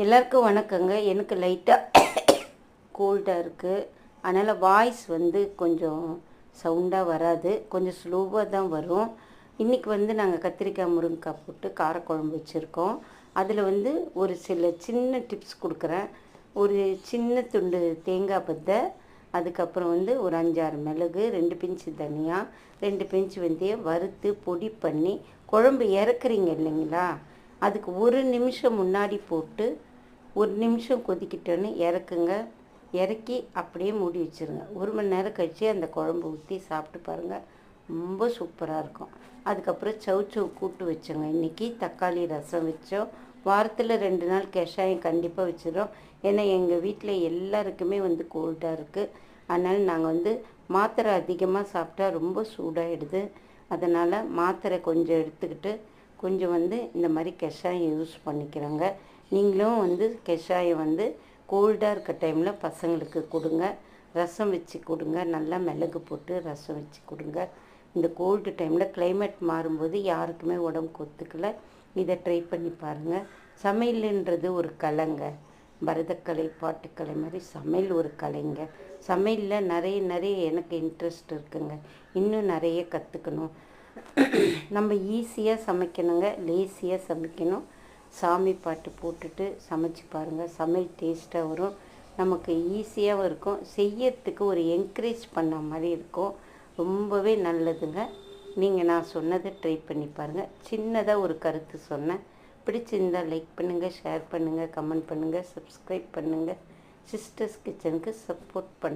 எல்லாருக்கும் வணக்கங்க. எனக்கு லைட்டாக கோல்டாக இருக்குது. அதனால் வாய்ஸ் வந்து கொஞ்சம் சவுண்டாக வராது, கொஞ்சம் ஸ்லோவாக தான் வரும். இன்றைக்கி வந்து நாங்கள் கத்திரிக்காய் முருங்கைக்காய் போட்டு காரக்குழம்பு வச்சுருக்கோம். அதில் வந்து ஒரு சில சின்ன டிப்ஸ் கொடுக்குறேன். ஒரு சின்ன துண்டு தேங்காய் பத்தை, அதுக்கப்புறம் வந்து ஒரு 5-6 மிளகு, 2 பிஞ்சு தனியா, 2 பிஞ்சு வெந்தயம் வறுத்து பொடி பண்ணி குழம்பு இறக்குறீங்க இல்லைங்களா, அதுக்கு 1 நிமிஷம் முன்னாடி போட்டு 1 நிமிஷம் கொதிக்கிட்டோன்னு இறக்குங்க. இறக்கி அப்படியே மூடி வச்சுருங்க. 1 மணி நேரம் கழித்து அந்த குழம்பு ஊற்றி சாப்பிட்டு பாருங்கள், ரொம்ப சூப்பராக இருக்கும். அதுக்கப்புறம் சவுச்சவு கூட்டு வச்சோங்க. இன்றைக்கி தக்காளி ரசம் வச்சோம். வாரத்தில் 2 நாள் கஷாயம் கண்டிப்பாக வச்சிடும். ஏன்னா எங்கள் வீட்டில் எல்லாருக்குமே வந்து கோல்டாக இருக்குது. அதனால் நாங்கள் வந்து மாத்திரை அதிகமாக சாப்பிட்டா ரொம்ப சூடாகிடுது. அதனால் மாத்திரை கொஞ்சம் எடுத்துக்கிட்டு கொஞ்சம் வந்து இந்த மாதிரி கஷாயம் யூஸ் பண்ணிக்கிறோங்க. நீங்களும் வந்து கஷாயம் வந்து கோல்டாக இருக்க டைமில் பசங்களுக்கு கொடுங்க. ரசம் வச்சு கொடுங்க, நல்லா மிளகு போட்டு ரசம் வச்சு கொடுங்க. இந்த கோல்டு டைமில் கிளைமேட் மாறும்போது யாருக்குமே உடம்புக்கு ஒத்துக்கலை. இதை ட்ரை பண்ணி பாருங்கள். சமையல்ன்றது ஒரு கலைங்க. பரதக்கலை, பாட்டுக்கலை மாதிரி சமையல் ஒரு கலைங்க. சமையலில் நிறைய எனக்கு இன்ட்ரெஸ்ட் இருக்குங்க. இன்னும் நிறைய கற்றுக்கணும். நம்ம ஈஸியாக சமைக்கணுங்க, லேசியாக சமைக்கணும். சாமி பாட்டு போட்டுட்டு சமைச்சு பாருங்கள், சமையல் டேஸ்ட்டாக வரும். நமக்கு ஈஸியாகவும் இருக்கும், செய்யறதுக்கு ஒரு என்கரேஜ் பண்ண மாதிரி இருக்கும். ரொம்பவே நல்லதுங்க. நீங்கள் நான் சொன்னதை ட்ரை பண்ணி பாருங்கள். சின்னதாக ஒரு கருத்து சொன்னேன். பிடிச்சிருந்தால் லைக் பண்ணுங்கள், ஷேர் பண்ணுங்கள், கமெண்ட் பண்ணுங்கள், சப்ஸ்கிரைப் பண்ணுங்கள். சிஸ்டர்ஸ் கிச்சனுக்கு சப்போர்ட் பண்ணுங்கள்.